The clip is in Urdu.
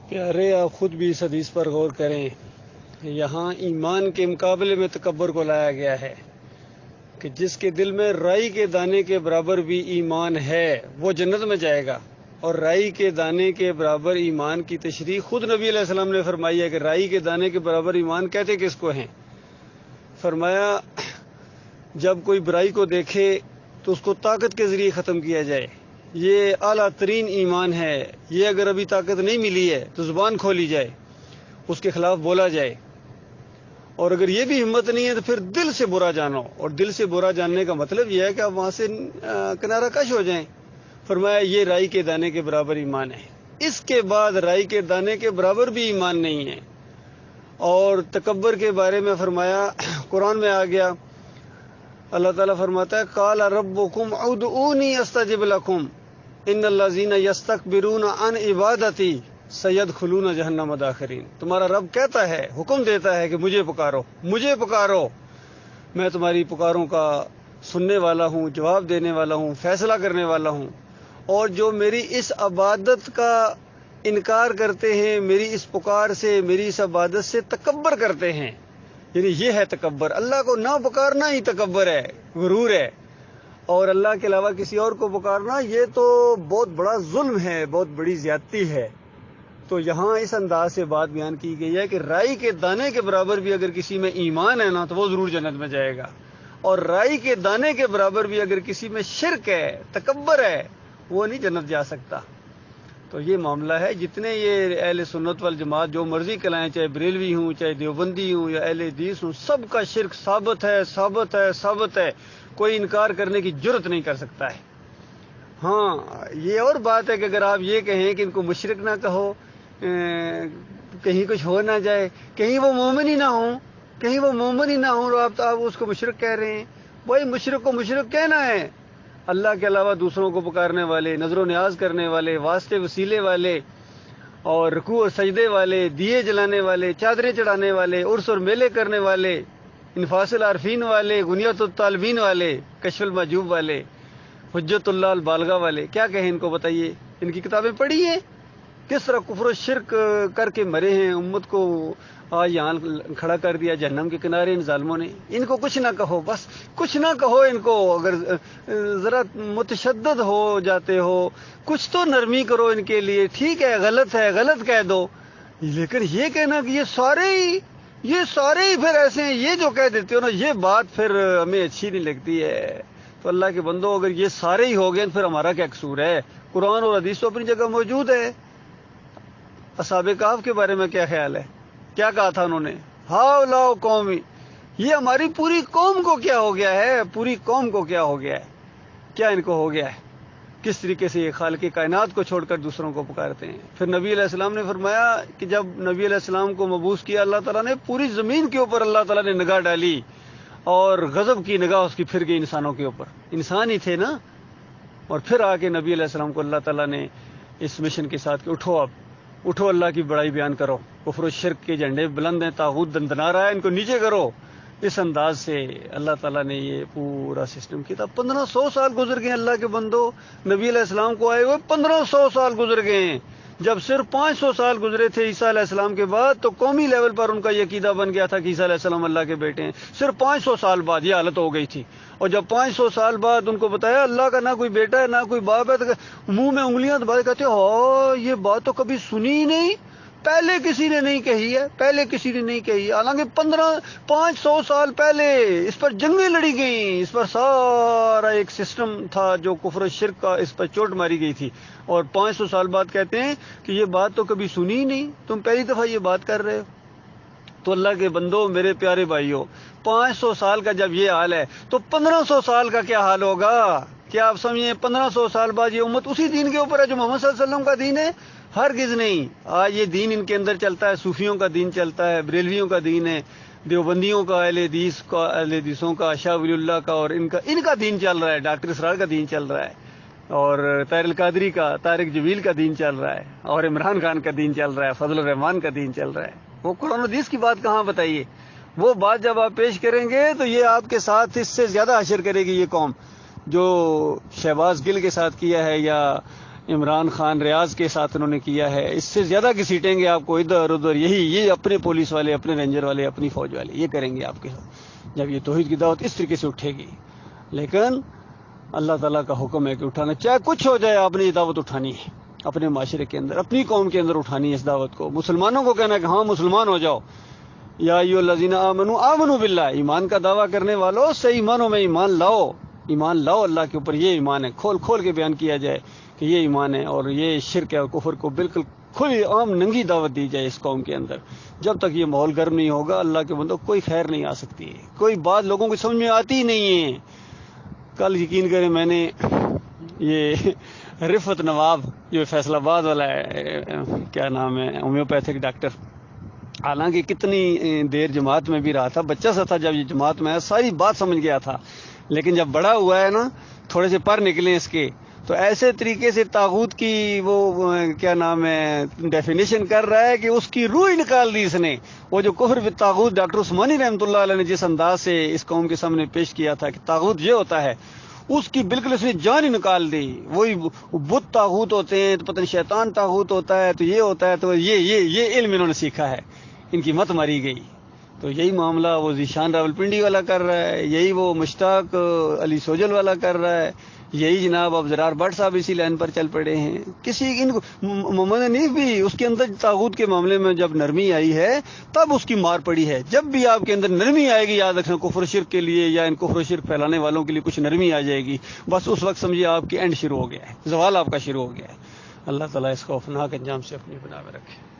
پیارے، آپ خود بھی اس حدیث پر غور کریں. یہاں ایمان کے مقابلے میں تکبر کو لایا گیا ہے کہ جس کے دل میں رائی کے دانے کے برابر بھی ایمان ہے وہ جنت میں جائے گا. اور رائی کے دانے کے برابر ایمان کی تشریح خود نبی علیہ السلام نے فرمائی ہے کہ رائی کے دانے کے برابر ایمان کہتے کس کو ہیں. فرمایا جب کوئی برائی کو دیکھے تو اس کو طاقت کے ذریعے ختم کیا جائے. یہ اعلیٰ ترین ایمان ہے. یہ اگر ابھی طاقت نہیں ملی ہے تو زبان کھولی جائے، اس کے خلاف بولا جائے. اور اگر یہ بھی ہمت نہیں ہے تو پھر دل سے برا جانو. اور دل سے برا جاننے کا مطلب یہ ہے کہ آپ وہاں سے کنارہ کش ہو جائیں. فرمایا یہ رائی کے دانے کے برابر ایمان ہے. اس کے بعد رائی کے دانے کے برابر بھی ایمان نہیں ہے. اور تکبر کے بارے میں فرمایا، قرآن میں آ گیا، اللہ تعالیٰ فرماتا ہے قال ربکم ادعونی استجب لکم ان الذین یستکبرون عن عبادتی سیدخلون جہنم داخرین. تمہارا رب کہتا ہے، حکم دیتا ہے کہ مجھے پکارو، مجھے پکارو، میں تمہاری پکاروں کا سننے والا ہوں، جواب دینے والا ہوں، فیصلہ کرنے والا ہوں. اور جو میری اس عبادت کا انکار کرتے ہیں، میری اس پکار سے، میری اس عبادت سے تکبر کرتے ہیں، یعنی یہ ہے تکبر. اللہ کو نہ پکارنا ہی تکبر ہے، غرور ہے. اور اللہ کے علاوہ کسی اور کو پکارنا یہ تو بہت بڑا ظلم ہے، بہت بڑی زیادتی ہے. تو یہاں اس انداز سے بات بیان کی گئی ہے کہ رائی کے دانے کے برابر بھی اگر کسی میں ایمان ہے نا تو وہ ضرور جنت میں جائے گا. اور رائی کے دانے کے برابر بھی اگر کسی میں شرک ہے، تکبر ہے، وہ نہیں جنت جا سکتا. تو یہ معاملہ ہے. جتنے یہ اہل سنت والجماعت جو مرضی کلائیں، چاہے بریلوی ہوں، چاہے دیوبندی ہوں یا اہل حدیث ہوں، سب کا شرک ثابت ہے، ثابت ہے، ثابت ہے. کوئی انکار کرنے کی جرت نہیں کر سکتا ہے. ہاں یہ اور بات ہے کہ اگر آپ یہ کہیں کہ ان کو مشرک نہ کہو، کہیں کچھ ہو نہ جائے، کہیں وہ مومن ہی نہ ہوں، کہیں وہ مومن ہی نہ ہوں، آپ اس کو مشرک کہہ رہے ہیں. وہی مشرک کو مشرک کہنا ہے. اللہ کے علاوہ دوسروں کو پکارنے والے، نظر و نیاز کرنے والے، واسطے وسیلے والے، اور رکوع اور سجدے والے، دیے جلانے والے، چادریں چڑھانے والے، عرس اور میلے کرنے والے، انفاس العارفین والے، غنیت الطالبین والے، کشف المحجوب والے، حجت اللہ البالغہ والے، کیا کہیں ان کو بتائیے؟ ان کی کتابیں پڑھی ہیں؟ کس طرح کفر و شرک کر کے مرے ہیں. امت کو آج یہاں کھڑا کر دیا جہنم کے کنارے ان ظالموں نے. ان کو کچھ نہ کہو، بس کچھ نہ کہو ان کو. اگر ذرا متشدد ہو جاتے ہو، کچھ تو نرمی کرو ان کے لیے. ٹھیک ہے غلط کہہ دو، لیکن یہ کہنا کہ یہ سارے ہی پھر ایسے ہیں، یہ جو کہہ دیتے ہو نا، یہ بات پھر ہمیں اچھی نہیں لگتی ہے. تو اللہ کے بندو، اگر یہ سارے ہی ہو گئے پھر ہمارا کیا قصور ہے؟ قرآن اور حدیث تو اپنی جگہ موجود ہے. اصحاب کہف کے بارے میں کیا خیال ہے؟ کیا کہا تھا انہوں نے؟ ہاؤ قومی، یہ ہماری پوری قوم کو کیا ہو گیا ہے؟ پوری قوم کو کیا ہو گیا ہے؟ کیا ان کو ہو گیا ہے؟ کس طریقے سے یہ خالق کائنات کو چھوڑ کر دوسروں کو پکارتے ہیں. پھر نبی علیہ السلام نے فرمایا کہ جب نبی علیہ السلام کو مبعوث کیا اللہ تعالیٰ نے، پوری زمین کے اوپر اللہ تعالیٰ نے نگاہ ڈالی اور غضب کی نگاہ اس کی پھر گئی انسانوں کے اوپر. انسان ہی تھے نا. اور پھر آ کے نبی علیہ السلام کو اللہ تعالیٰ نے اس مشن کے ساتھ کہ اٹھو اللہ کی بڑائی بیان کرو. کفر و شرک کے جھنڈے بلند ہیں، طاغوت دندنا رہا ہے، ان کو نیچے کرو. اس انداز سے اللہ تعالیٰ نے یہ پورا سسٹم کیا تھا. 1500 سال گزر گئے اللہ کے بندو. نبی علیہ السلام کو آئے ہوئے 1500 سال گزر گئے ہیں. جب صرف 500 سال گزرے تھے عیسیٰ علیہ السلام کے بعد، تو قومی لیول پر ان کا یہ عقیدہ بن گیا تھا کہ عیسیٰ علیہ السلام اللہ کے بیٹے ہیں. صرف 500 سال بعد یہ حالت ہو گئی تھی. اور جب 500 سال بعد ان کو بتایا اللہ کا نہ کوئی بیٹا ہے نہ کوئی باپ ہے، تو منہ میں انگلیاں دبا کے کہتے ہو یہ بات تو کبھی سنی ہی نہیں، پہلے کسی نے نہیں کہی ہے. حالانکہ 500 سال پہلے اس پر جنگیں لڑی گئیں، اس پر سارا ایک سسٹم تھا جو کفر و شرک کا، اس پر چوٹ ماری گئی تھی. اور 500 سال بعد کہتے ہیں کہ یہ بات تو کبھی سنی ہی نہیں، تم پہلی دفعہ یہ بات کر رہے ہو. تو اللہ کے بندو، میرے پیارے بھائیو، 500 سال کا جب یہ حال ہے تو 1500 سال کا کیا حال ہوگا؟ کیا آپ سمجھیں 1500 سال بعد یہ امت اسی دین کے اوپر ہے جو محمد صلی اللہ علیہ وسلم کا دین ہے؟ ہرگز نہیں. آج یہ دین ان کے اندر چلتا ہے، صوفیوں کا دین چلتا ہے، بریلویوں کا دین ہے، دیوبندیوں کا، اہل حدیثوں کا، شاہ ولی اللہ کا، اور ان کا دین چل رہا ہے. ڈاکٹر اسرار کا دین چل رہا ہے، اور طاہر القادری کا، طارق جمیل کا دین چل رہا ہے، اور عمران خان کا دین چل رہا ہے، فضل الرحمان کا دین چل رہا ہے. وہ قرآن و حدیث کی بات کہاں بتائیے؟ وہ بات جب آپ پیش کریں گے تو یہ آپ کے ساتھ اس سے زیادہ حشر کرے گی یہ قوم جو شہباز گل کے ساتھ کیا ہے، یا عمران خان ریاض کے ساتھ انہوں نے کیا ہے، اس سے زیادہ گھسیٹیں گے آپ کو ادھر ادھر، یہ اپنے پولیس والے، اپنے رینجر والے، اپنی فوج والے یہ کریں گے آپ کے ساتھ جب یہ توحید کی دعوت اس طریقے سے اٹھے گی۔ لیکن اللہ تعالیٰ کا حکم ہے کہ اٹھانا، چاہے کچھ ہو جائے آپ نے یہ دعوت اٹھانی ہے، اپنے معاشرے کے اندر، اپنی قوم کے اندر اٹھانی ہے اس دعوت کو۔ مسلمانوں کو کہنا ہے کہ ہاں مسلمان ہو جاؤ، یا ایھا الذین آمنوا آمنوا باللہ، ایمان کا دعویٰ کرنے والوں صحیح ایمانوں میں ایمان لاؤ، ایمان لاؤ اللہ کے اوپر، یہ ایمان ہے، کھول کھول کے بیان کیا جائے کہ یہ ایمان ہے، اور یہ شرک ہے اور کفر کو بالکل کھلی عام ننگی دعوت دی جائے اس قوم کے اندر۔ جب تک یہ ماحول گرم نہیں ہوگا اللہ کے بندوں کوئی خیر نہیں آ سکتی ہے، کوئی بات لوگوں کو سمجھ میں آتی ہی نہیں ہے۔ کل یقین کریں میں نے یہ رفعت نواب جو فیصل آباد والا ہے، کیا نام ہے، ہومیوپیتھک ڈاکٹر، حالانکہ کتنی دیر جماعت میں بھی رہا تھا، بچہ سا تھا جب یہ جماعت میں آیا، ساری بات سمجھ گیا تھا، لیکن جب بڑا ہوا ہے نا، تھوڑے سے پر نکلے اس کے، تو ایسے طریقے سے طاغوت کی وہ کیا نام ہے ڈیفینیشن کر رہا ہے کہ اس کی روح ہی نکال دی اس نے۔ وہ جو کفر بالطاغوت ڈاکٹر عثمانی رحمۃ اللہ علیہ نے جس انداز سے اس قوم کے سامنے پیش کیا تھا کہ طاغوت یہ ہوتا ہے، اس کی بالکل اس نے جان ہی نکال دی۔ وہی بت طاغوت ہوتے ہیں تو پتہ نہیں شیطان طاغوت ہوتا ہے تو یہ ہوتا ہے، تو یہ علم انہوں نے سیکھا ہے، ان کی مت ماری گئی۔ تو یہی معاملہ وہ ذیشان راولپنڈی والا کر رہا ہے، یہی وہ مشتاق علی سوجل والا کر رہا ہے، یہی جناب اب زرار بٹ صاحب اسی لائن پر چل پڑے ہیں۔ ان کو محمد حنیف بھی اس کے اندر طاغوت کے معاملے میں جب نرمی آئی ہے تب اس کی مار پڑی ہے۔ جب بھی آپ کے اندر نرمی آئے گی، یاد رکھنا کفر و شرک کے لیے یا ان کفر و شرک پھیلانے والوں کے لیے کچھ نرمی آ جائے گی، بس اس وقت سمجھیے آپ کی اینڈ شروع ہو گیا ہے، زوال آپ کا شروع ہو گیا ہے۔ اللہ تعالیٰ اس خوفناک انجام سے اپنی بنا میں رکھے۔